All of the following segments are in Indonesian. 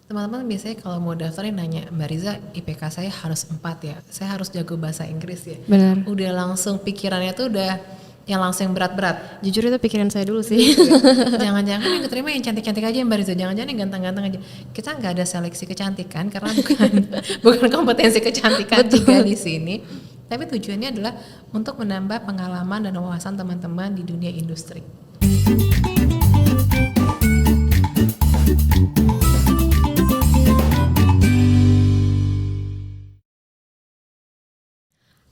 Teman-teman biasanya kalau mau daftarin nanya, Mbak Riza IPK saya harus 4 ya, saya harus jago bahasa Inggris ya. Benar. Udah langsung pikirannya tuh udah yang langsung yang berat-berat. Jujur itu pikiran saya dulu sih. Jangan-jangan yang keterima yang cantik-cantik aja Mbak Riza, jangan-jangan yang ganteng-ganteng aja. Kita nggak ada seleksi kecantikan karena bukan kompetensi kecantikan juga di sini. Tapi tujuannya adalah untuk menambah pengalaman dan wawasan teman-teman di dunia industri.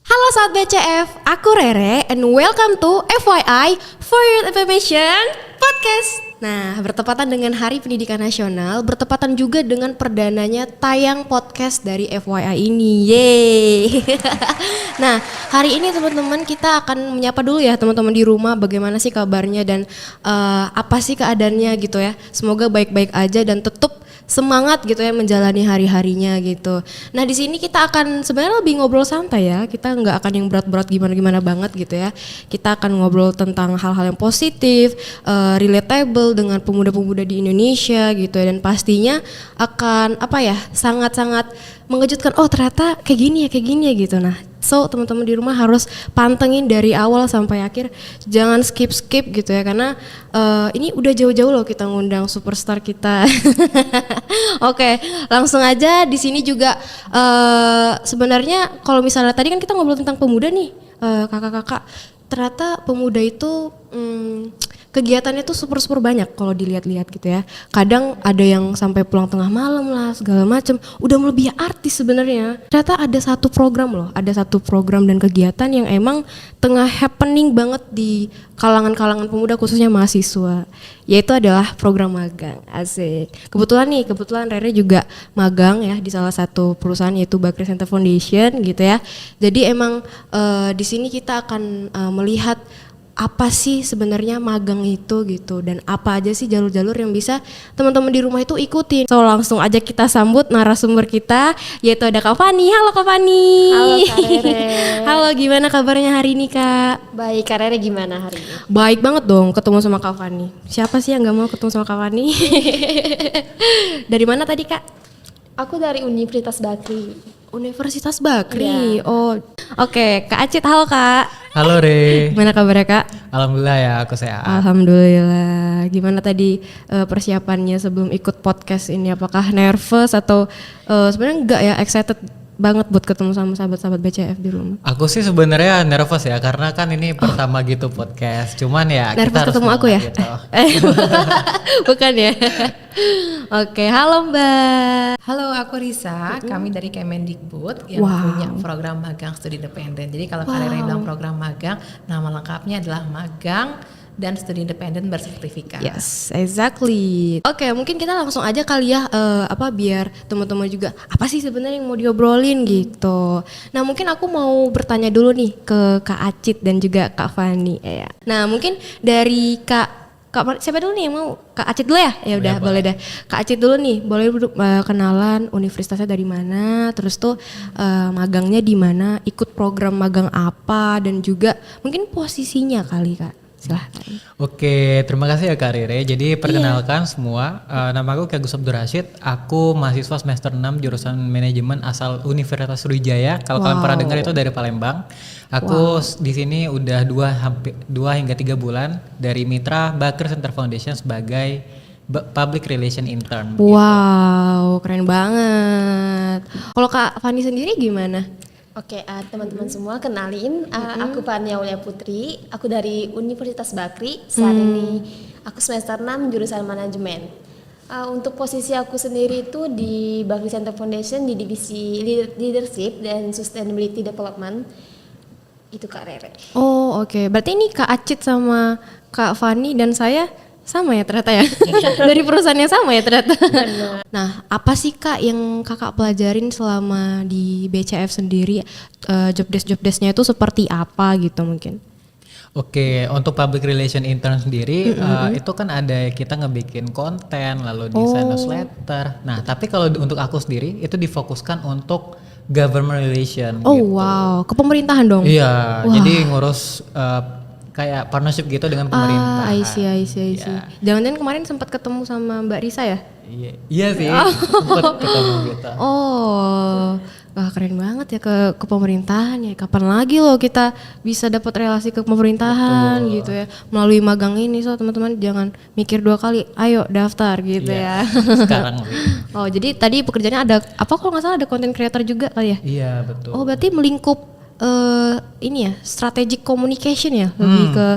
Halo Sobat BCF, aku Rere and welcome to FYI For Your Information Podcast. Nah, bertepatan dengan Hari Pendidikan Nasional, bertepatan juga dengan perdananya tayang podcast dari FYI ini. Yeay. Nah, hari ini teman-teman kita akan menyapa dulu ya teman-teman di rumah, bagaimana sih kabarnya dan apa sih keadaannya gitu ya. Semoga baik-baik aja dan tetap semangat gitu ya menjalani hari-harinya gitu. Nah di sini kita akan sebenarnya lebih ngobrol santai ya. Kita nggak akan yang berat-berat gimana-gimana banget gitu ya. Kita akan ngobrol tentang hal-hal yang positif, relatable dengan pemuda-pemuda di Indonesia gitu ya. Dan pastinya akan sangat-sangat mengejutkan. Oh ternyata kayak gini ya gitu. Nah so teman-teman di rumah harus pantengin dari awal sampai akhir, jangan skip gitu ya karena ini udah jauh-jauh loh kita ngundang superstar kita. Oke, langsung aja di sini juga sebenarnya kalau misalnya tadi kan kita ngobrol tentang pemuda nih, kakak-kakak, ternyata pemuda itu kegiatannya tuh super banyak kalau dilihat-lihat gitu ya. Kadang ada yang sampai pulang tengah malam lah segala macam. Udah melebihi artis sebenarnya. Ternyata ada satu program dan kegiatan yang emang tengah happening banget di kalangan pemuda khususnya mahasiswa. Yaitu adalah program magang. Asik. Kebetulan Rere juga magang ya di salah satu perusahaan yaitu Bakri Center Foundation gitu ya. Jadi emang di sini kita akan melihat apa sih sebenarnya magang itu gitu dan apa aja sih jalur-jalur yang bisa teman-teman di rumah itu ikutin. So langsung aja kita sambut narasumber kita yaitu ada Kak Fani. Halo Kak Fani. Halo Kak Rere. Halo, gimana kabarnya hari ini Kak? Baik, Kak Rere gimana hari ini? Baik banget dong ketemu sama Kak Fani. Siapa sih yang gak mau ketemu sama Kak Fani? Dari mana tadi Kak? Aku dari Universitas Bakri. Universitas Bakri. Ya. Oh, oke. Kak Acit, halo Kak. Halo Re. Gimana kabarnya Kak? Alhamdulillah ya aku sehat. Alhamdulillah. Gimana tadi persiapannya sebelum ikut podcast ini? Apakah nervous atau sebenarnya enggak ya, excited banget buat ketemu sama sahabat-sahabat BCF di rumah? Aku sih sebenarnya nervous ya karena kan ini pertama gitu podcast. Cuman ya nervous kita harus ketemu aku ya? gitu. Bukan ya? Oke, halo Mbak. Halo, aku Risa, kami dari Kemendikbud yang punya program magang studi independen. Jadi kalau kalian bilang program magang, nama lengkapnya adalah magang dan studi independen bersertifikat. Yes, exactly. Oke, mungkin kita langsung aja kali ya, biar teman-teman juga apa sih sebenarnya yang mau diobrolin gitu. Nah, mungkin aku mau bertanya dulu nih ke Kak Acit dan juga Kak Fani ya. Nah, mungkin dari Kak siapa dulu nih yang mau? Kak Acit dulu ya? Ya udah, boleh deh. Kak Acit dulu nih, boleh kenalan universitasnya dari mana, terus tuh magangnya di mana, ikut program magang apa dan juga mungkin posisinya kali Kak. Silahkan. Oke, terima kasih ya Kak Rere. Jadi perkenalkan semua, nama aku Ki Agus Abdur Rashid. Aku mahasiswa semester 6 jurusan manajemen asal Universitas Sriwijaya. Kalau kalian pernah dengar itu dari Palembang. Aku di sini udah 2 hingga 3 bulan dari mitra Bakri Center Foundation sebagai Public Relation Intern. Wow, keren banget. Kalau Kak Fani sendiri gimana? Oke, teman-teman semua kenalin, aku Fani Aulia Putri, aku dari Universitas Bakri. Saat ini aku semester 6 jurusan manajemen. Untuk posisi aku sendiri itu di Bakri Center Foundation di divisi Leadership dan Sustainability Development. Itu Kak Rere. Oh oke. Berarti ini Kak Acit sama Kak Fani dan saya sama ya ternyata ya. Dari perusahaannya sama ya ternyata. Nah, apa sih Kak yang Kakak pelajarin selama di BCF sendiri? Job desk-nya itu seperti apa gitu mungkin? Oke, untuk public relation intern sendiri itu kan ada kita ngebikin konten lalu desain newsletter. Nah, tapi kalau untuk aku sendiri itu difokuskan untuk government relation. Oh gitu. wow, ke pemerintahan dong? Iya, jadi ngurus kayak partnership gitu dengan pemerintah. I see. Ya. Jangan-jangan kemarin sempat ketemu sama Mbak Risa ya? Iya sih, sempet ketemu gitu. Oh, wah keren banget ya ke pemerintahan ya. Kapan lagi loh kita bisa dapat relasi ke pemerintahan gitu ya melalui magang ini. So teman-teman jangan mikir 2 kali, ayo daftar gitu ya. Sekarang sih. Oh jadi tadi pekerjaannya ada apa kalau nggak salah ada content creator juga kali ya? Iya betul. Oh berarti melingkup ini ya strategic communication ya lebih ke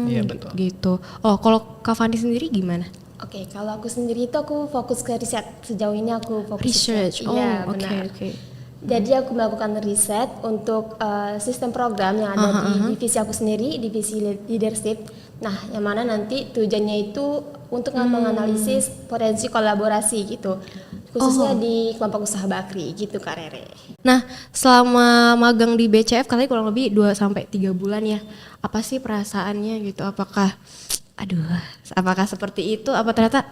Iya, betul. gitu. Oh kalau Kak Fandi sendiri gimana? Oke, kalau aku sendiri itu aku fokus ke riset. Sejauh ini aku fokus Research. riset. Oh Iya, oke benar. oke. Jadi aku melakukan riset untuk sistem program yang ada di divisi aku sendiri, divisi leadership. Nah, yang mana nanti tujuannya itu untuk menganalisis potensi kolaborasi gitu, khususnya di kelompok usaha Bakri gitu Kak Rere. Nah, selama magang di BCF katanya kurang lebih 2-3 bulan ya. Apa sih perasaannya gitu? Apakah seperti itu? Apa ternyata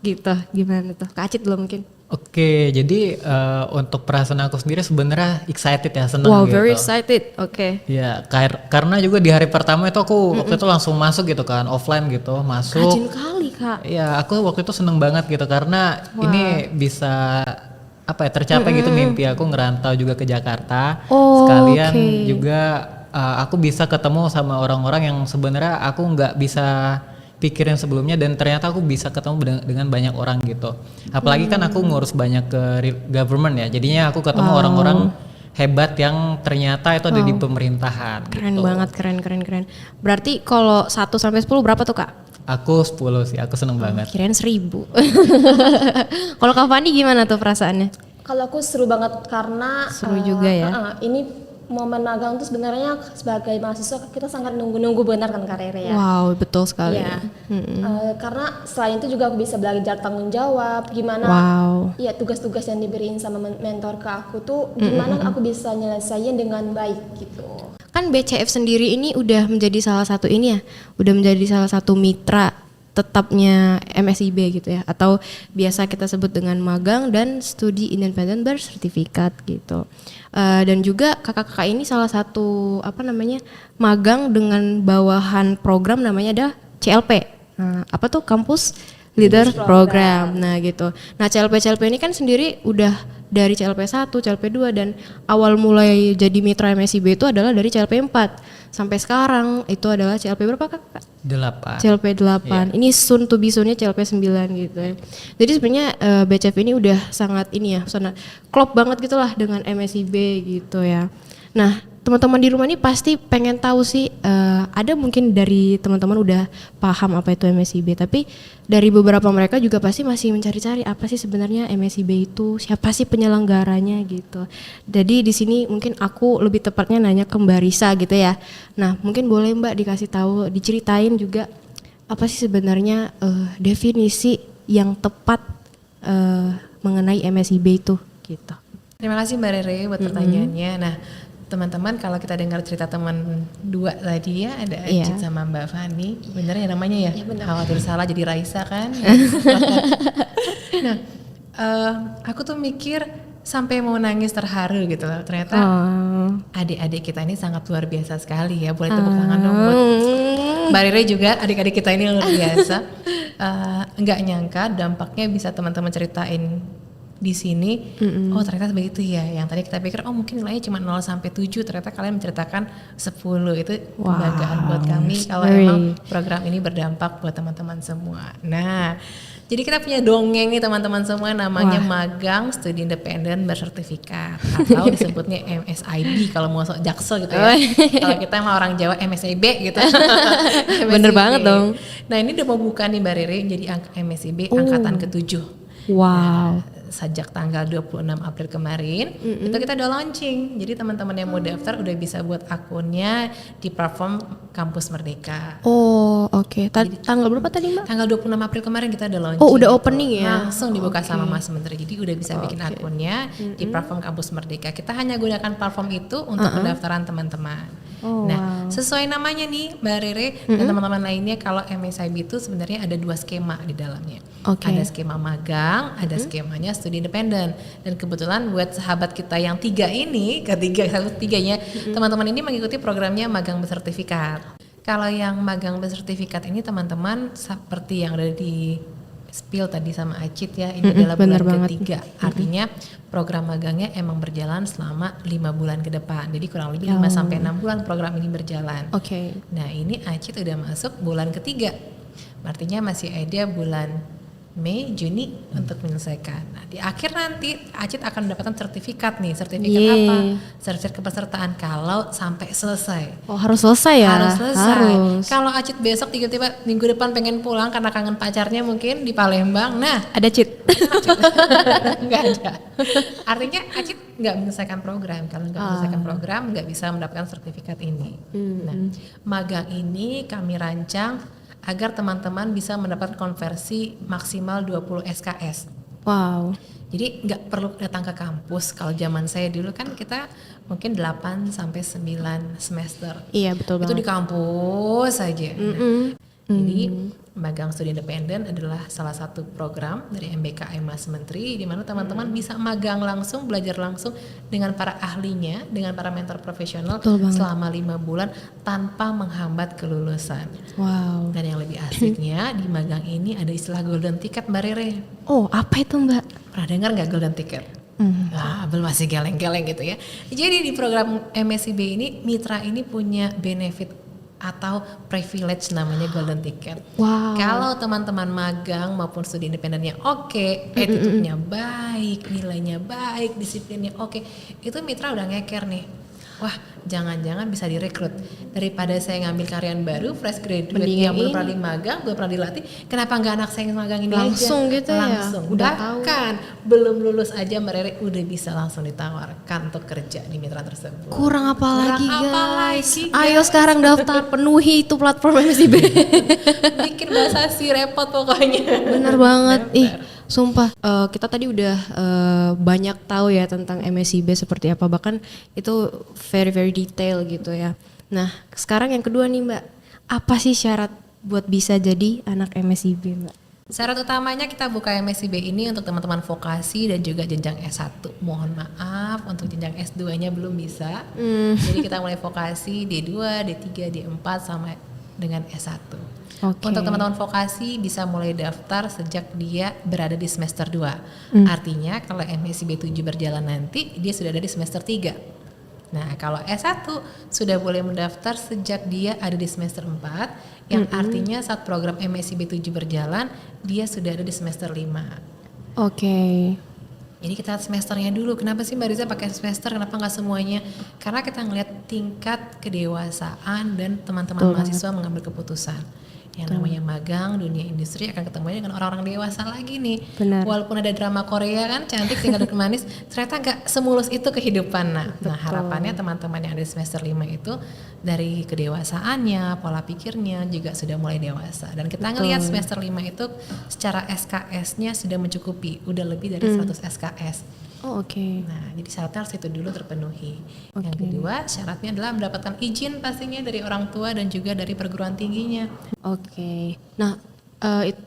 gitu? Gimana tuh? Kak Acit belum mungkin? Oke, jadi untuk perasaan aku sendiri sebenarnya excited ya, senang Wow, gitu. very excited. Oke. Ya, karena juga di hari pertama itu aku waktu itu langsung masuk gitu kan, offline gitu, masuk. Rajin kali, Kak. Ya, aku waktu itu seneng banget gitu karena ini bisa tercapai gitu mimpi aku ngerantau juga ke Jakarta. Oh, Sekalian oke. juga aku bisa ketemu sama orang-orang yang sebenarnya aku nggak bisa pikirin sebelumnya dan ternyata aku bisa ketemu dengan banyak orang gitu. Apalagi kan aku ngurus banyak ke government ya. Jadinya aku ketemu orang-orang hebat yang ternyata itu ada di pemerintahan. Keren gitu. banget, keren. Berarti kalau 1 sampai 10 berapa tuh, Kak? Aku 10 sih, aku seneng banget. Kirain 1000. Kalau Kak Fandi gimana tuh perasaannya? Kalau aku seru banget karena Seru juga ya. Ini momen magang tuh sebenarnya sebagai mahasiswa kita sangat nunggu-nunggu benar kan Kak Rere ya. Wow, betul sekali. Iya. Karena selain itu juga aku bisa belajar tanggung jawab, gimana Wow. ya tugas-tugas yang diberiin sama mentor ke aku tuh gimana aku bisa nyelesain dengan baik gitu. Kan BCF sendiri ini udah menjadi salah satu ini ya, udah menjadi salah satu mitra tetapnya MSIB gitu ya, atau biasa kita sebut dengan magang dan studi independen bersertifikat gitu. Dan juga kakak-kakak ini salah satu magang dengan bawahan program namanya ada CLP. Nah, apa tuh Campus Leader Program. Nah gitu. Nah CLP ini kan sendiri udah dari CLP 1, CLP 2 dan awal mulai jadi mitra MSIB itu adalah dari CLP 4 sampai sekarang itu adalah CLP berapa Kak? 8. CLP 8. Ini soon to be soon-nya CLP 9 gitu ya. Jadi sebenarnya BCF ini udah sangat sangat klop banget gitulah dengan MSIB gitu ya. Nah, teman-teman di rumah ini pasti pengen tahu sih, ada mungkin dari teman-teman udah paham apa itu MSIB, tapi dari beberapa mereka juga pasti masih mencari-cari apa sih sebenarnya MSIB itu, siapa sih penyelenggaranya gitu. Jadi di sini mungkin aku lebih tepatnya nanya ke Mbak Risa gitu ya. Nah, mungkin boleh Mbak dikasih tahu, diceritain juga apa sih sebenarnya definisi yang tepat mengenai MSIB itu gitu. Terima kasih Mbak Rere buat pertanyaannya. Nah, teman-teman kalau kita dengar cerita teman 2 tadi ya, ada Acit sama Mbak Fani, bener ya namanya ya? Khawatir salah jadi Raisa kan? Nah, aku tuh mikir sampai mau nangis terharu gitu loh. Ternyata adik-adik kita ini sangat luar biasa sekali ya. Boleh tepuk tangan dong buat Mbak Rere juga, adik-adik kita ini luar biasa. Nggak nyangka dampaknya bisa teman-teman ceritain di sini. Oh ternyata begitu ya, yang tadi kita pikir mungkin nilainya cuma 0 sampai 7, ternyata kalian menceritakan 10. Itu kebanggaan buat kami kalau emang program ini berdampak buat teman-teman semua. Nah, jadi kita punya dongeng nih teman-teman semua, namanya magang studi independen bersertifikat atau disebutnya MSIB kalau mau sok jaksel gitu ya. Kalau kita emang orang Jawa MSIB gitu. Bener banget dong. Nah, ini udah mau buka nih Mbak Rere jadi MSIB angkatan ke-7. Wow. Sejak tanggal 26 April kemarin itu kita udah launching. Jadi teman-teman yang mau daftar udah bisa buat akunnya di platform Kampus Merdeka. Oh, oke. Tanggal berapa tadi, Mbak? Tanggal 26 April kemarin kita udah launching. Oh, udah opening ya? Langsung dibuka sama Mas Menteri. Jadi udah bisa bikin akunnya di platform Kampus Merdeka. Kita hanya gunakan platform itu untuk pendaftaran teman-teman. Nah, sesuai namanya nih Mbak Rere dan teman-teman lainnya, kalau MSIB itu sebenarnya ada 2 skema di dalamnya. Ada skema magang, ada skemanya studi independen. Dan kebetulan buat sahabat kita yang 3 ini, ketiganya teman-teman ini mengikuti programnya magang bersertifikat. Kalau yang magang bersertifikat ini teman-teman seperti yang udah spill tadi sama Acit ya, ini adalah bener bulan banget. ketiga. Artinya program magangnya emang berjalan selama 5 bulan ke depan. Jadi kurang lebih 5 sampai 6 bulan program ini berjalan. Oke. Nah, ini Acit udah masuk bulan ketiga. Artinya masih ada bulan Mei, Juni untuk menyelesaikan. Nah, di akhir nanti Acit akan mendapatkan sertifikat nih. Sertifikat Yeay. apa? Sertifikat kepesertaan kalau sampai selesai. Oh harus selesai ya? Harus selesai. Harus. Kalau Acit besok tiba-tiba minggu depan pengen pulang karena kangen pacarnya mungkin di Palembang. Nah, Ada cheat. nggak ada. Artinya Acit nggak menyelesaikan program. Kalau nggak menyelesaikan program nggak bisa mendapatkan sertifikat ini. Nah, magang ini kami rancang agar teman-teman bisa mendapat konversi maksimal 20 SKS. Wow. Jadi nggak perlu datang ke kampus. Kalau zaman saya dulu kan kita mungkin 8 sampai 9 semester. Iya betul Itu di banget. kampus saja. Jadi magang studi independen adalah salah satu program dari MBKM Mas Menteri di mana teman-teman bisa magang langsung, belajar langsung dengan para ahlinya, dengan para mentor profesional Betul banget. selama 5 bulan tanpa menghambat kelulusan. Wow. Dan yang lebih asiknya di magang ini ada istilah golden ticket Mbak Rere. Oh apa itu Mbak? Pernah dengar nggak golden ticket? Belum, masih geleng-geleng gitu ya. Jadi di program MSIB ini mitra ini punya benefit atau privilege namanya golden ticket. Wow. Kalau teman-teman magang maupun studi independennya oke, attitude-nya baik, nilainya baik, disiplinnya oke, itu mitra udah ngeker nih. Wah, jangan-jangan bisa direkrut. Daripada saya ngambil karyawan baru, fresh graduate Mendingan yang belum ini. pernah dimagang, belum pernah dilatih, kenapa nggak anak saya yang magang ini Langsung aja? gitu ya? Langsung. Udah tahu. Bahkan belum lulus aja Mbak Rere udah bisa langsung ditawarkan untuk kerja di mitra tersebut. Kurang apa lagi Kurang apa guys? lagi, Ayo guys? sekarang daftar penuhi itu platform MSIB. Bikin bahasa si repot pokoknya. Bener banget. Ih, Daftar. sumpah kita tadi udah banyak tahu ya tentang MSIB seperti apa, bahkan itu very detail gitu ya. Nah, sekarang yang kedua nih Mbak, apa sih syarat buat bisa jadi anak MSIB Mbak? Syarat utamanya kita buka MSIB ini untuk teman-teman vokasi dan juga jenjang S1. Mohon maaf untuk jenjang S2-nya belum bisa. Jadi kita mulai vokasi D2, D3, D4 sama dengan S1. Oke. Untuk teman-teman vokasi bisa mulai daftar sejak dia berada di semester 2. Artinya kalau MSIB 7 berjalan nanti dia sudah ada di semester 3. Nah, kalau S1 sudah boleh mendaftar sejak dia ada di semester 4, yang artinya saat program MSIB 7 berjalan, dia sudah ada di semester 5. Oke. Jadi kita lihat semesternya dulu. Kenapa sih Mbak Riza pakai semester? Kenapa nggak semuanya? Karena kita ngelihat tingkat kedewasaan dan teman-teman mahasiswa mengambil keputusan. Yang namanya magang, dunia industri akan ketemunya dengan orang-orang dewasa lagi nih. Benar. Walaupun ada drama Korea kan cantik tinggal duduk manis, ternyata nggak semulus itu kehidupan. Nah, harapannya teman-teman yang ada di semester 5 itu dari kedewasaannya, pola pikirnya juga sudah mulai dewasa. Dan kita ngelihat semester 5 itu secara SKS-nya sudah mencukupi, udah lebih dari 100 SKS. Oh oke. Nah, jadi syaratnya harus itu dulu terpenuhi. Yang kedua, syaratnya adalah mendapatkan izin pastinya dari orang tua dan juga dari perguruan tingginya. Oke. Nah,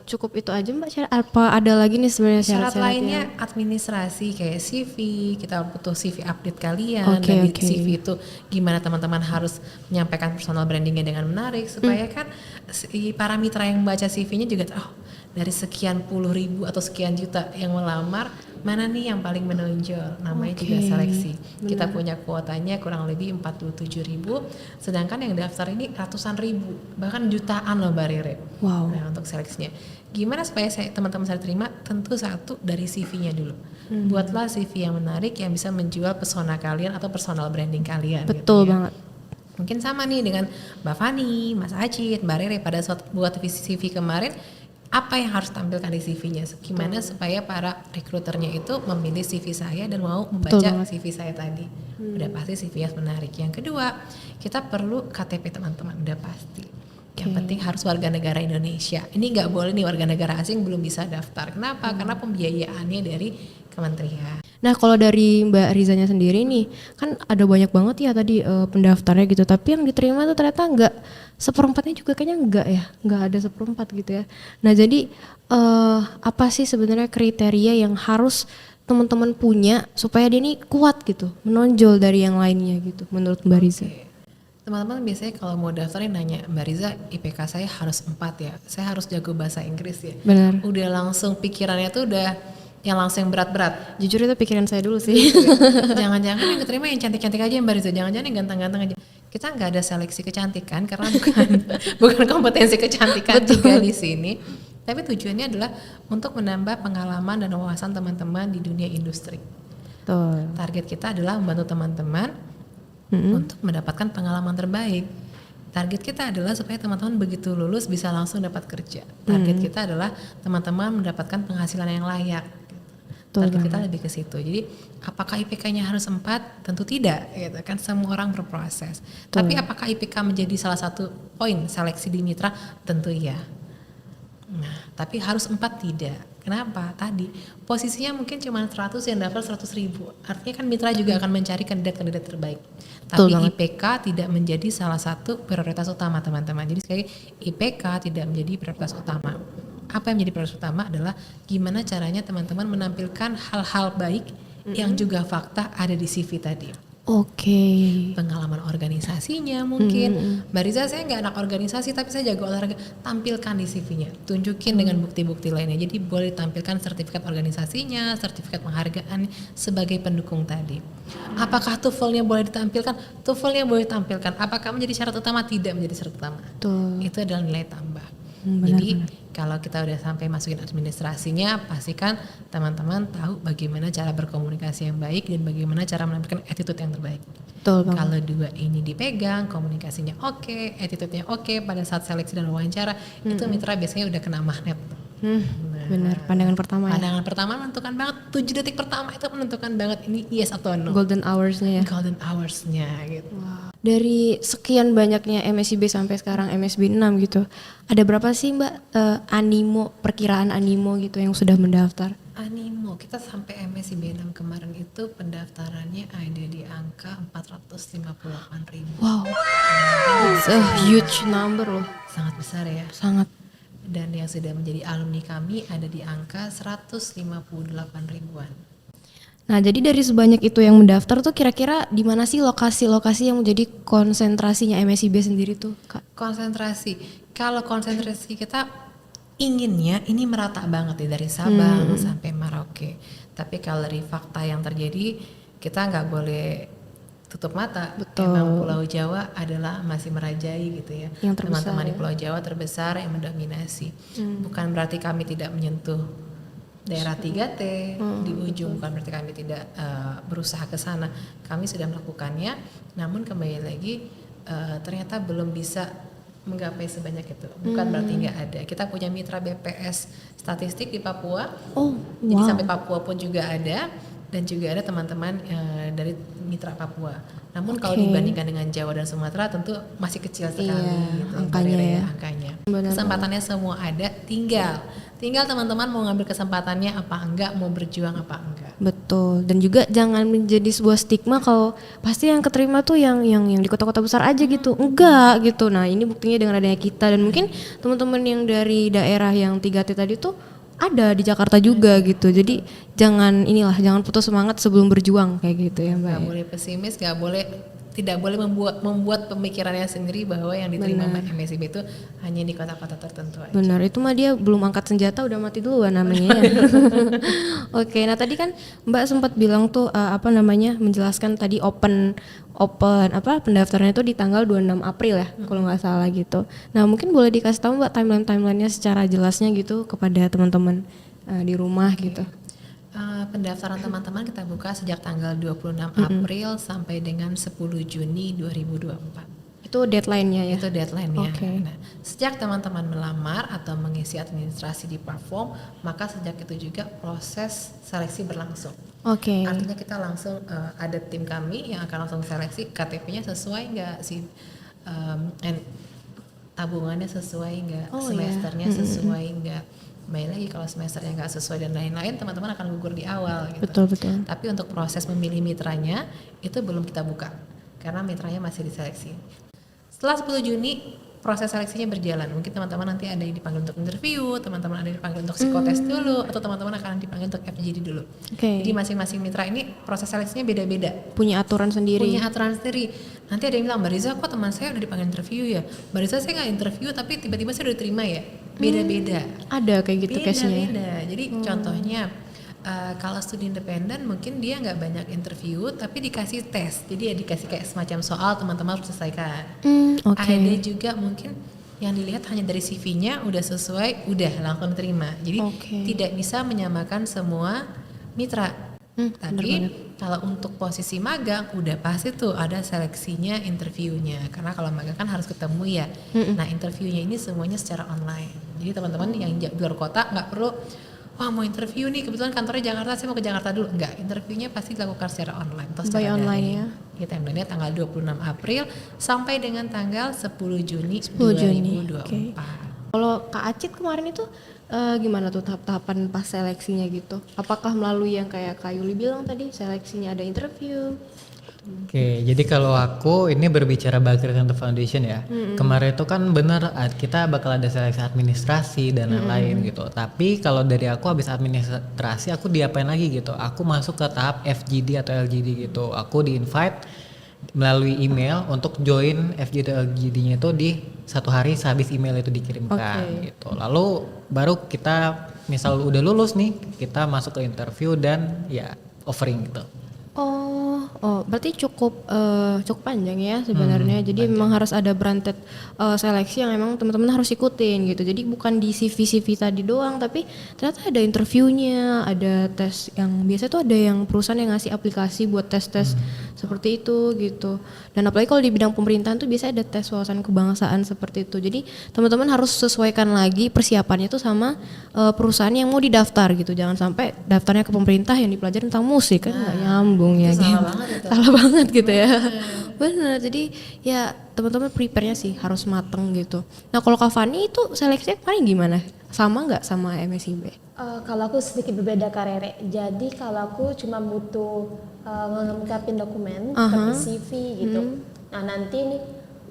cukup itu aja Mbak syarat? Apa ada lagi nih sebenarnya Syarat syarat-syaratnya? lainnya administrasi kayak CV, kita butuh CV update kalian. Oke, dan di oke. CV itu gimana teman-teman harus menyampaikan personal brandingnya dengan menarik supaya kan si para mitra yang baca CV-nya juga dari sekian puluh ribu atau sekian juta yang melamar, mana nih yang paling menonjol, namanya juga Oke, seleksi. Kita punya kuotanya kurang lebih 47.000, sedangkan yang daftar ini ratusan ribu, bahkan jutaan loh Mbak Rere. Wow. Nah, untuk seleksinya. Gimana supaya teman-teman saya terima? Tentu satu dari CV-nya dulu. Buatlah CV yang menarik yang bisa menjual pesona kalian atau personal branding kalian. Betul gitu ya. banget. Mungkin sama nih dengan Mbak Fani, Mas Acit, Mbak Rere pada saat buat CV kemarin, apa yang harus tampilkan di CV-nya? Gimana supaya para rekruternya itu memilih CV saya dan mau membaca CV saya tadi? Udah pasti CV-nya menarik. Yang kedua, kita perlu KTP teman-teman, udah pasti. Yang penting harus warga negara Indonesia. Ini nggak boleh nih warga negara asing belum bisa daftar. Kenapa? Karena pembiayaannya dari kementerian. Nah kalau dari Mbak Rizanya sendiri nih, kan ada banyak banget ya tadi pendaftarnya gitu, tapi yang diterima tuh ternyata nggak seperempatnya juga kayaknya nggak ada seperempat gitu ya. Nah jadi apa sih sebenarnya kriteria yang harus teman-teman punya supaya dia nih kuat gitu, menonjol dari yang lainnya gitu menurut Mbak Riza? Teman-teman biasanya kalau mau daftarin nanya, Mbak Riza IPK saya harus 4 ya, saya harus jago bahasa Inggris ya. Benar. Udah langsung pikirannya tuh udah yang langsung yang berat-berat. Jujur itu pikiran saya dulu sih. Jangan-jangan yang keterima yang cantik-cantik aja Mbak Riza, jangan-jangan yang ganteng-ganteng aja. Kita nggak ada seleksi kecantikan karena bukan kompetensi kecantikan juga di sini. Tapi tujuannya adalah untuk menambah pengalaman dan wawasan teman-teman di dunia industri. Betul. Target kita adalah membantu teman-teman untuk mendapatkan pengalaman terbaik. Target kita adalah supaya teman-teman begitu lulus bisa langsung dapat kerja. Target kita adalah teman-teman mendapatkan penghasilan yang layak. Target kita lebih ke situ. Jadi apakah IPK-nya harus 4? Tentu tidak, gitu kan. Semua orang berproses. Tapi apakah IPK menjadi salah satu poin seleksi di mitra? Tentu iya. Nah, tapi harus 4 tidak. Kenapa? Tadi posisinya mungkin cuma 100 yang daftar 100.000. Artinya kan mitra juga akan mencari kandidat-kandidat terbaik. Tapi IPK tidak menjadi salah satu prioritas utama teman-teman. Jadi sekali IPK tidak menjadi prioritas utama. Apa yang menjadi prioritas utama adalah gimana caranya teman-teman menampilkan hal-hal baik yang juga fakta ada di CV tadi. Pengalaman organisasinya mungkin. Mbak Riza saya nggak anak organisasi tapi saya jago olahraga. Tampilkan di CV-nya. Tunjukin dengan bukti-bukti lainnya. Jadi boleh ditampilkan sertifikat organisasinya, sertifikat penghargaan sebagai pendukung tadi. Apakah TOEFL-nya boleh ditampilkan? TOEFL-nya boleh ditampilkan. Apakah menjadi syarat utama? Tidak menjadi syarat utama. Itu adalah nilai tambah. Jadi kalau kita udah sampai masukin administrasinya, pastikan teman-teman tahu bagaimana cara berkomunikasi yang baik dan bagaimana cara menampilkan attitude yang terbaik. Kalau dua ini dipegang, komunikasinya oke, attitude-nya oke pada saat seleksi dan wawancara, itu mitra biasanya udah kena magnet. Benar, pandangan pertama Pandangan pertama menentukan banget, 7 detik pertama itu menentukan banget ini yes atau no. Golden hours-nya ya. Golden hours-nya gitu. Dari sekian banyaknya MSIB sampai sekarang MSB 6 gitu, ada berapa sih Mbak perkiraan animo gitu yang sudah mendaftar? Animo, kita sampai MSIB 6 kemarin itu pendaftarannya ada di angka 458.000. Wow, it's a huge number loh. Sangat besar ya. Sangat. Dan yang sudah menjadi alumni kami ada di angka 158 ribuan. Nah, jadi dari sebanyak itu yang mendaftar tuh kira-kira di mana sih lokasi-lokasi yang menjadi konsentrasinya MSIB sendiri tuh, Kak? Konsentrasi. Kalau konsentrasi kita inginnya ini merata banget ya dari Sabang sampai Merauke. Tapi kalau dari fakta yang terjadi kita nggak boleh tutup mata. Emang Pulau Jawa adalah masih merajai gitu ya. Teman-teman di Pulau Jawa terbesar yang mendominasi. Bukan berarti kami tidak menyentuh daerah 3T di ujung, bukan berarti kami tidak berusaha ke sana. Kami sudah melakukannya, namun kembali lagi ternyata belum bisa menggapai sebanyak itu. Bukan berarti nggak ada. Kita punya mitra BPS statistik di Papua. Jadi sampai Papua pun juga ada, dan juga ada teman-teman dari mitra Papua. Namun kalau dibandingkan dengan Jawa dan Sumatera tentu masih kecil sekali gitu, angkanya. Kesempatannya semua ada, tinggal teman-teman mau ngambil kesempatannya apa enggak, mau berjuang apa enggak. Betul. Dan juga jangan menjadi sebuah stigma kalau pasti yang keterima tuh yang di kota-kota besar aja gitu. Enggak gitu. Nah, ini buktinya dengan adanya kita, dan mungkin teman-teman yang dari daerah yang 3T tadi tuh ada di Jakarta juga gitu. Jadi jangan putus semangat sebelum berjuang kayak gitu ya, Mbak. Gak boleh pesimis, tidak boleh membuat pemikirannya sendiri bahwa yang diterima MSIB itu hanya di kota-kota tertentu aja. Benar, itu mah dia belum angkat senjata udah mati duluan namanya ya. Oke, nah tadi kan Mbak sempat bilang tuh menjelaskan tadi open pendaftarannya itu di tanggal 26 April ya, kalau nggak salah gitu. Nah, mungkin boleh dikasih tahu Mbak timeline-nya secara jelasnya gitu kepada teman-teman di rumah gitu. Pendaftaran teman-teman kita buka sejak tanggal 26 April sampai dengan 10 Juni 2024. Itu deadline-nya ya? Itu deadline-nya. Okay. Nah, sejak teman-teman melamar atau mengisi administrasi di platform, maka sejak itu juga proses seleksi berlangsung. Artinya kita langsung ada tim kami yang akan langsung seleksi KTP-nya sesuai nggak sih, tabungannya sesuai nggak, semesternya sesuai nggak. Baik lagi kalau semesternya nggak sesuai dan lain-lain, teman-teman akan gugur di awal gitu. Betul. Tapi untuk proses memilih mitranya itu belum kita buka karena mitranya masih diseleksi. Setelah 10 Juni proses seleksinya berjalan. Mungkin teman-teman nanti ada yang dipanggil untuk interview, teman-teman ada yang dipanggil untuk psikotes dulu, atau teman-teman akan dipanggil untuk FGD dulu. Oke. Jadi masing-masing mitra ini proses seleksinya beda-beda. Punya aturan sendiri. Punya aturan sendiri. Nanti ada yang bilang, Mbak Riza kok teman saya udah dipanggil interview ya? Mbak Riza saya nggak interview tapi tiba-tiba saya udah diterima ya? Beda-beda. Ada kayak gitu case-nya. Beda-beda. Jadi contohnya kalau studi independen mungkin dia nggak banyak interview tapi dikasih tes. Jadi ya dikasih kayak semacam soal teman-teman harus selesaikan. Oke. Ada juga mungkin yang dilihat hanya dari CV-nya udah sesuai, udah langsung terima. Jadi Oke. tidak bisa menyamakan semua mitra. Tapi kalau untuk posisi magang udah pasti tuh ada seleksinya, interviewnya. Karena kalau magang kan harus ketemu ya. Nah interviewnya ini semuanya secara online. Jadi teman-teman yang di luar kota nggak perlu, wah mau interview nih kebetulan kantornya Jakarta, saya mau ke Jakarta dulu. Enggak, interviewnya pasti dilakukan secara online. Atau secara By online daring. ya. Kita timeline tanggal 26 April sampai dengan tanggal 10 Juni 10 Juni. 2024. Oke. Kalau Kak Acit kemarin itu gimana tuh tahap-tahapan pas seleksinya gitu? Apakah melalui yang kayak Kak Yuli bilang tadi, seleksinya ada interview? Oke, jadi kalau aku ini berbicara Bakri Center Foundation ya. Kemarin itu kan bener kita bakal ada seleksi administrasi dan lain-lain gitu. Tapi kalau dari aku habis administrasi aku diapain lagi gitu. Aku masuk ke tahap FGD atau LGD gitu. Aku di-invite melalui email untuk join FGD atau LGD-nya itu di satu hari sehabis email itu dikirimkan gitu. Lalu baru kita misal udah lulus nih, kita masuk ke interview dan ya offering gitu. Berarti cukup panjang ya sebenarnya. Jadi memang harus ada branded seleksi yang memang teman-teman harus ikutin gitu. Jadi bukan di CV tadi doang, tapi ternyata ada interviewnya, ada tes yang biasa tuh ada yang perusahaan yang ngasih aplikasi buat tes-tes seperti itu gitu. Dan apalagi kalau di bidang pemerintahan tuh biasanya ada tes wawasan kebangsaan seperti itu. Jadi teman-teman harus sesuaikan lagi persiapannya tuh sama perusahaan yang mau didaftar gitu. Jangan sampai daftarnya ke pemerintah yang dipelajari tentang musik kan nggak nyambung ya. Salah gitu. banget itu. Salah banget gitu ya. Benar. Jadi ya teman-teman prepare-nya sih harus mateng gitu. Nah kalau Kak Fani itu seleksinya kemarin gimana? Sama nggak sama MSIB? Kalau aku sedikit berbeda Rere. Jadi kalau aku cuma butuh melengkapi dokumen seperti CV gitu. Nah nanti nih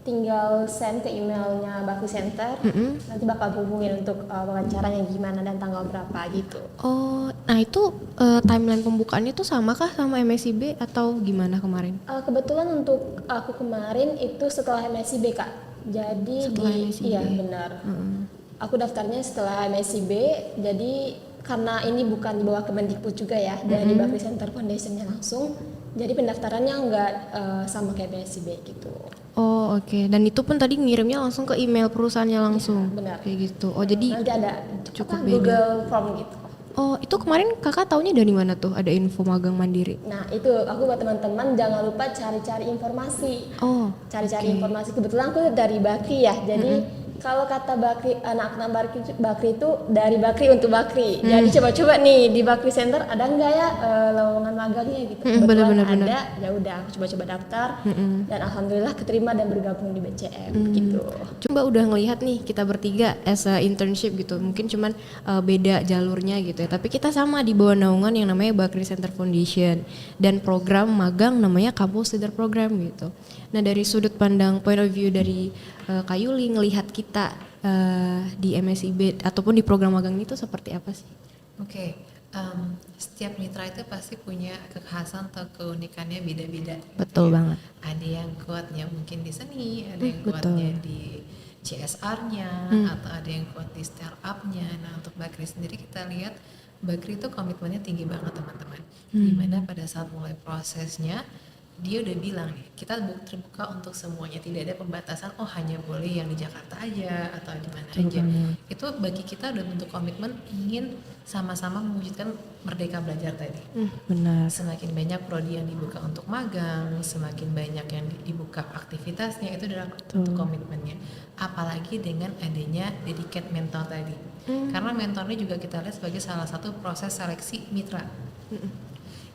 tinggal send ke emailnya Bakri Center. Nanti bakal hubungin untuk wawancaranya gimana dan tanggal berapa gitu. Oh, nah itu timeline pembukaannya tuh sama kah sama MSIB atau gimana kemarin? Kebetulan untuk aku kemarin itu setelah MSIB Kak. Jadi Setelah MSIB. iya benar. Aku daftarnya setelah MSIB. Jadi karena ini bukan di bawah Kemendikbud juga ya, dari Bakri Center Foundation-nya langsung. Jadi pendaftarannya enggak sama kayak MSIB gitu. Oh oke. Dan itu pun tadi ngirimnya langsung ke email perusahaannya langsung. Benar. Kayak gitu. Oh jadi Nanti ada cukup beda. Google Form gitu. Oh itu kemarin kakak taunya dari mana tuh ada info magang mandiri? Nah itu aku buat teman-teman jangan lupa cari-cari informasi. Oh Cari-cari informasi. Kebetulan aku dari Bakri ya. Jadi kalau kata Bakri, anak-anak Bakri itu dari Bakri untuk Bakri. Jadi coba-coba nih di Bakri Center ada nggak ya lowongan magangnya gitu. Kebetulan bener. ada, ya udah aku coba-coba daftar dan alhamdulillah keterima dan bergabung di BCF gitu. Coba udah ngelihat nih kita bertiga as a internship gitu. Mungkin cuman beda jalurnya gitu ya. Tapi kita sama di bawah naungan yang namanya Bakri Center Foundation dan program magang namanya Kampus Leader Program gitu. Nah dari sudut pandang point of view dari Kak Yuli ngelihat kita di MSIB ataupun di program magang itu seperti apa sih? Oke, setiap mitra itu pasti punya kekhasan atau keunikannya beda-beda. Betul banget. Ada yang kuatnya mungkin di seni, ada yang betul. kuatnya di CSR-nya, atau ada yang kuat di startup-nya. Nah untuk Bakri sendiri kita lihat Bakri itu komitmennya tinggi banget teman-teman. Dimana pada saat mulai prosesnya dia udah bilang nih kita terbuka untuk semuanya, tidak ada pembatasan hanya boleh yang di Jakarta aja atau di mana aja. Itu bagi kita udah bentuk komitmen ingin sama-sama mewujudkan merdeka belajar tadi. Benar. Semakin banyak prodi yang dibuka untuk magang, semakin banyak yang dibuka aktivitasnya, itu adalah bentuk komitmennya. Apalagi dengan adanya dedicated mentor tadi. Karena mentornya juga kita lihat sebagai salah satu proses seleksi mitra.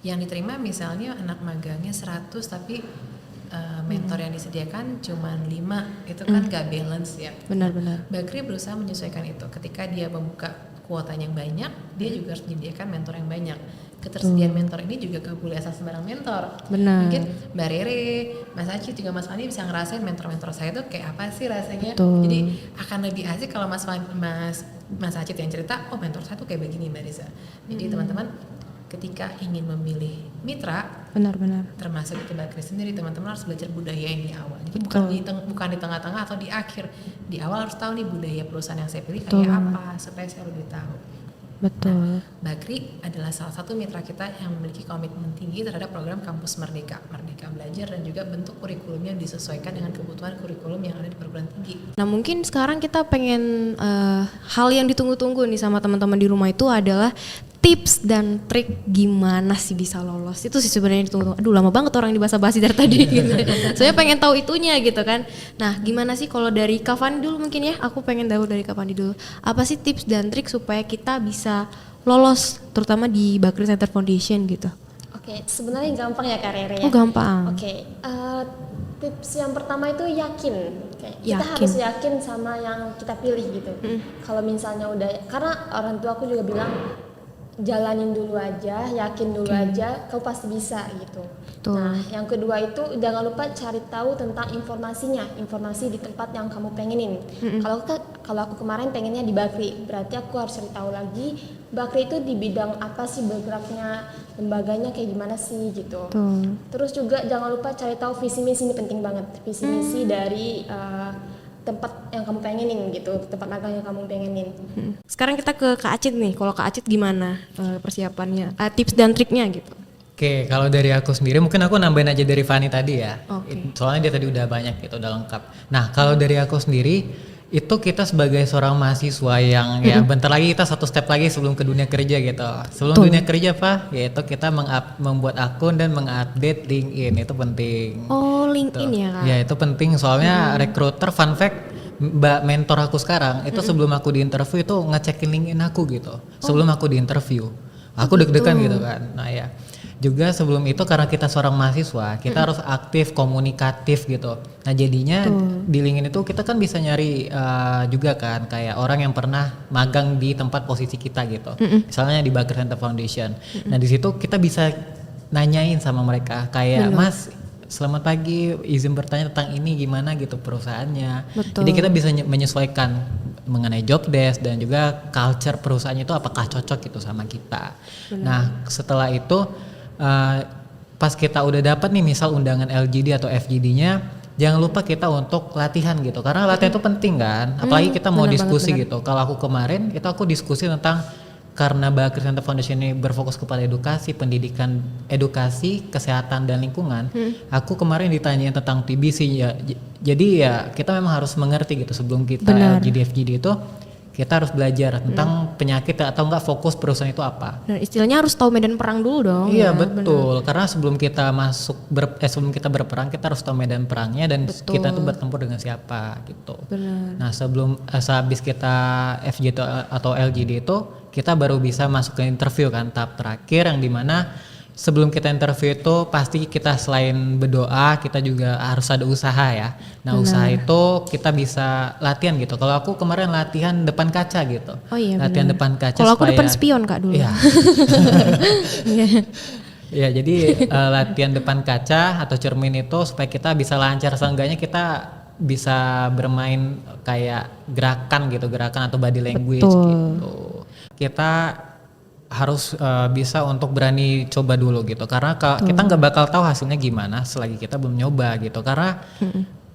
Yang diterima misalnya anak magangnya 100 tapi mentor yang disediakan cuma 5, itu kan gak balance ya. Benar-benar. Bakri berusaha menyesuaikan itu. Ketika dia membuka kuotanya yang banyak, dia juga harus menyediakan mentor yang banyak. ketersediaan mentor ini juga gak boleh asal sembarang mentor. Benar. Mungkin Mbak Rere, Mas Acit juga Mas Fandi bisa ngerasain mentor-mentor saya tuh kayak apa sih rasanya. Betul. Jadi akan lebih asik kalau Mas Acit yang cerita, oh mentor saya tuh kayak begini Mbak Riza. Jadi teman-teman ketika ingin memilih mitra, Benar-benar. termasuk itu Mbak Kris sendiri, teman-teman harus belajar budaya yang di awal. Jadi Betul. bukan di tengah-tengah atau di akhir. Di awal harus tahu nih budaya perusahaan yang saya pilih Betul. kayak apa supaya saya lebih tahu. Betul. Bakri adalah salah satu mitra kita yang memiliki komitmen tinggi terhadap program Kampus Merdeka, Merdeka Belajar, dan juga bentuk kurikulum yang disesuaikan dengan kebutuhan kurikulum yang ada di perguruan tinggi. Nah mungkin sekarang kita pengen hal yang ditunggu-tunggu nih sama teman-teman di rumah itu adalah tips dan trik gimana sih bisa lolos. Itu sih sebenarnya yang ditunggu-tunggu. Aduh lama banget orang dibahas-bahas dari tadi gitu. Saya pengen tahu itunya gitu kan. Nah gimana sih kalau dari Kak Fani dulu mungkin ya, aku pengen tahu dari Kak Fani dulu. Apa sih tips dan trik supaya kita bisa lolos terutama di Bakri Center Foundation gitu? Oke, sebenarnya gampang ya Kak Rere ya. Oh gampang. Oke, tips yang pertama itu yakin. Kita Yakin. harus yakin sama yang kita pilih gitu. Kalau misalnya udah, karena orang tua aku juga bilang jalanin dulu aja, yakin dulu aja, kau pasti bisa gitu. Betul. Nah, yang kedua itu jangan lupa cari tahu tentang informasinya, informasi di tempat yang kamu pengenin. Kalau aku kemarin pengennya di Bakri, berarti aku harus cari tahu lagi Bakri itu di bidang apa sih bergeraknya, lembaganya kayak gimana sih gitu. Betul. Terus juga jangan lupa cari tahu visi misi, ini penting banget. Visi misi dari tempat yang kamu pengenin gitu, tempat magang yang kamu pengenin. Sekarang kita ke Kak Acit nih. Kalau Kak Acit gimana persiapannya, tips dan triknya gitu? Oke, kalau dari aku sendiri mungkin aku nambahin aja dari Fani tadi ya. Oke. Soalnya dia tadi udah banyak gitu, udah lengkap. Nah, kalau dari aku sendiri itu kita sebagai seorang mahasiswa yang ya bentar lagi kita satu step lagi sebelum ke dunia kerja gitu. Sebelum Betul. dunia kerja apa? Yaitu kita membuat akun dan mengupdate LinkedIn, itu penting. Oh LinkedIn ya Kak? Ya itu penting soalnya recruiter, fun fact, Mbak mentor aku sekarang itu sebelum aku di interview itu ngecekin LinkedIn aku gitu. Sebelum aku di interview, aku deg-degan gitu kan. Nah ya, juga sebelum itu karena kita seorang mahasiswa, kita harus aktif, komunikatif gitu. Nah jadinya di LinkedIn itu kita kan bisa nyari juga kan kayak orang yang pernah magang di tempat posisi kita gitu. Misalnya di Bakri Center Foundation. Nah di situ kita bisa nanyain sama mereka kayak Mas, selamat pagi, izin bertanya tentang ini gimana gitu perusahaannya. Betul. Jadi kita bisa menyesuaikan mengenai job desk dan juga culture perusahaannya itu apakah cocok gitu sama kita. Nah setelah itu pas kita udah dapat nih misal undangan LGD atau FGD-nya, jangan lupa kita untuk latihan gitu. Karena latihan itu penting kan, apalagi kita mau diskusi gitu. Kalau aku kemarin itu aku diskusi tentang karena Bakri Center Foundation ini berfokus kepada edukasi, pendidikan, edukasi, kesehatan dan lingkungan. Aku kemarin ditanyain tentang TBC ya. Jadi ya kita memang harus mengerti gitu sebelum kita LGD FGD itu kita harus belajar tentang penyakit atau enggak fokus perusahaan itu apa. Dan istilahnya harus tahu medan perang dulu dong. Iya ya, betul, karena sebelum kita sebelum kita berperang kita harus tahu medan perangnya dan kita tuh bertempur dengan siapa gitu. Benar. Nah sebelum sehabis kita FGD atau LGD itu kita baru bisa masuk ke interview kan, tahap terakhir yang dimana sebelum kita interview itu pasti kita selain berdoa kita juga harus ada usaha ya. Nah usaha itu kita bisa latihan gitu. Kalau aku kemarin latihan depan kaca gitu. Oh iya latihan benar. depan kaca. Kalau aku supaya- depan spion Kak dulu. Iya. Ya jadi latihan depan kaca atau cermin itu supaya kita bisa lancar, seenggaknya kita bisa bermain kayak gerakan gitu, gerakan atau body language gitu. Kita harus bisa untuk berani coba dulu gitu, karena kita nggak bakal tahu hasilnya gimana selagi kita belum nyoba gitu. Karena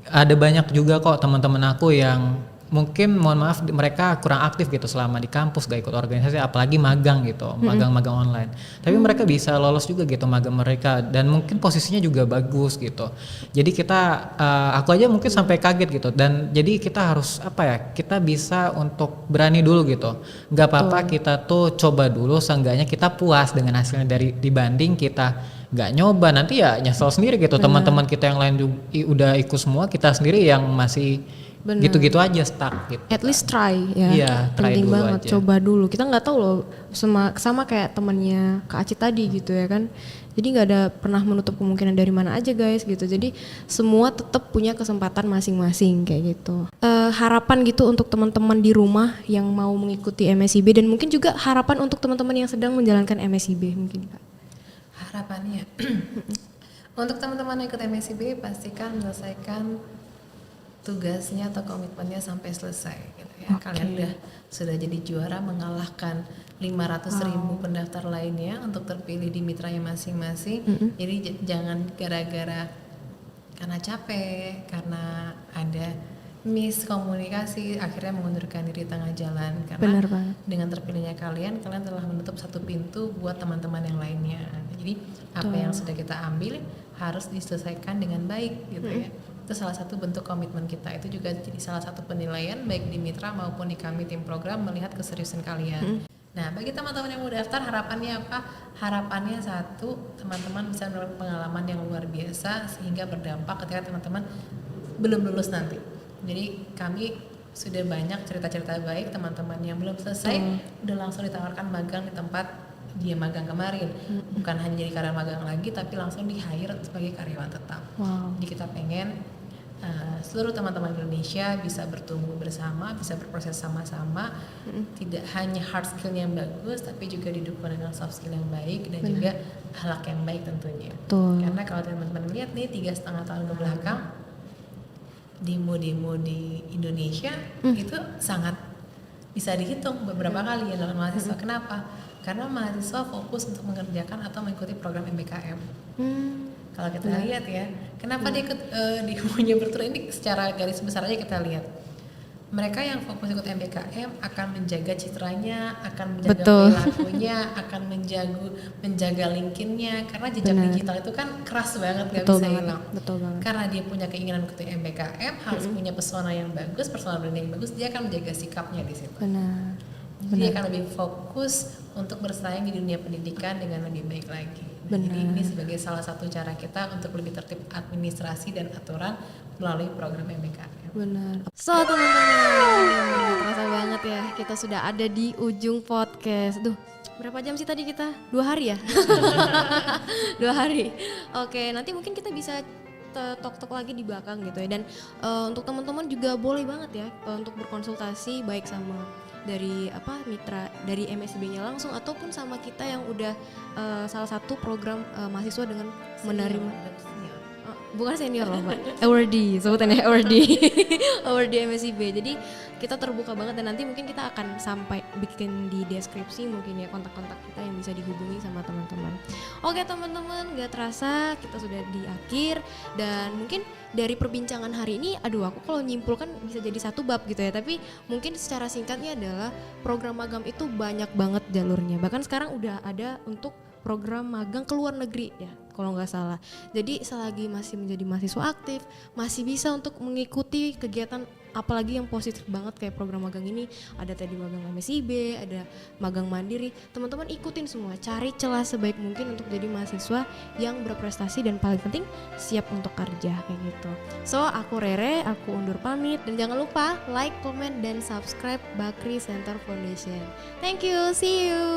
ada banyak juga kok teman-teman aku yang mungkin mohon maaf mereka kurang aktif gitu selama di kampus, gak ikut organisasi, apalagi magang gitu, magang-magang online. Tapi mereka bisa lolos juga gitu magang mereka dan mungkin posisinya juga bagus gitu. Jadi kita, aku aja mungkin sampai kaget gitu. Dan jadi kita harus apa ya? Kita bisa untuk berani dulu gitu. Gak apa-apa kita tuh coba dulu, seenggaknya kita puas dengan hasilnya dibanding kita nggak nyoba nanti ya nyesel sendiri gitu. Teman-teman kita yang lain juga udah ikut semua, kita sendiri yang masih Benar. gitu-gitu aja stuck gitu. At least try ya. Iya, try Penting dulu banget, aja. coba dulu. Kita nggak tahu loh, sama kayak temannya Kak Aci tadi gitu ya kan. Jadi nggak ada pernah menutup kemungkinan dari mana aja guys gitu. Jadi semua tetap punya kesempatan masing-masing kayak gitu. Harapan gitu untuk teman-teman di rumah yang mau mengikuti MSIB dan mungkin juga harapan untuk teman-teman yang sedang menjalankan MSIB mungkin Kak. Harapannya untuk teman-teman yang ikut MSIB pastikan menyelesaikan tugasnya atau komitmennya sampai selesai gitu ya. Kalian sudah jadi juara mengalahkan 500.000 pendaftar lainnya untuk terpilih di mitranya masing-masing. Jadi jangan gara-gara karena capek, karena ada miskomunikasi akhirnya mengundurkan diri tengah jalan, karena Benar banget. dengan terpilihnya kalian telah menutup satu pintu buat teman-teman yang lainnya. Jadi apa yang sudah kita ambil harus diselesaikan dengan baik gitu ya. Itu salah satu bentuk komitmen kita. Itu juga jadi salah satu penilaian baik di mitra maupun di kami tim program melihat keseriusan kalian. Nah, bagi teman-teman yang mau daftar harapannya apa? Harapannya satu, teman-teman bisa mendapat pengalaman yang luar biasa sehingga berdampak ketika teman-teman belum lulus nanti. Jadi kami sudah banyak cerita-cerita baik teman-teman yang belum selesai udah langsung ditawarkan magang di tempat dia magang kemarin. Bukan hanya jadi karyawan magang lagi tapi langsung di-hire sebagai karyawan tetap. Jadi kita pengen seluruh teman-teman Indonesia bisa bertumbuh bersama, bisa berproses sama-sama, tidak hanya hard skill yang bagus, tapi juga didukung dengan soft skill yang baik dan juga akhlak yang baik tentunya. Karena kalau teman-teman lihat nih 3,5 tahun ke belakang, demo-demo di Indonesia itu sangat bisa dihitung beberapa kali yang dilakukan mahasiswa. Kenapa? Karena mahasiswa fokus untuk mengerjakan atau mengikuti program MBKM. Kalau kita lihat ya, kenapa dia ikut demonya berturut ini secara garis besar aja kita lihat. Mereka yang fokus ikut MBKM akan menjaga citranya, akan menjaga perilakunya, akan menjaga LinkedIn-nya, karena jejak digital itu kan keras banget, gak bisa hilang. Karena dia punya keinginan ikut MBKM, harus punya pesona yang bagus, personal branding yang bagus, dia akan menjaga sikapnya di situ. Dia akan lebih fokus untuk bersaing di dunia pendidikan dengan lebih baik lagi. Jadi ini sebagai salah satu cara kita untuk lebih tertib administrasi dan aturan melalui program MBKM. So teman-teman, terasa banget ya kita sudah ada di ujung podcast. Berapa jam sih tadi kita? 2 hari ya? 2 hari. Oke, nanti mungkin kita bisa tok-tok lagi di belakang gitu ya. Dan untuk teman-teman juga boleh banget ya untuk berkonsultasi baik sama dari mitra dari MSIB-nya langsung ataupun sama kita yang udah salah satu program mahasiswa dengan menerima bukan senior loh Mbak, awardee, sebutannya awardee MSIB. Jadi kita terbuka banget dan nanti mungkin kita akan sampai bikin di deskripsi mungkin ya kontak-kontak kita yang bisa dihubungi sama teman-teman. Oke teman-teman, gak terasa kita sudah di akhir dan mungkin dari perbincangan hari ini, aku kalau nyimpulkan bisa jadi satu bab gitu ya, tapi mungkin secara singkatnya adalah program magang itu banyak banget jalurnya. Bahkan sekarang udah ada untuk program magang ke luar negeri ya kalau nggak salah. Jadi selagi masih menjadi mahasiswa aktif, masih bisa untuk mengikuti kegiatan apalagi yang positif banget kayak program magang ini. Ada tadi magang MSIB, ada magang mandiri. Teman-teman ikutin semua, cari celah sebaik mungkin untuk jadi mahasiswa yang berprestasi dan paling penting siap untuk kerja kayak gitu. So aku Rere, aku undur pamit dan jangan lupa like, comment, dan subscribe Bakri Center Foundation. Thank you, see you.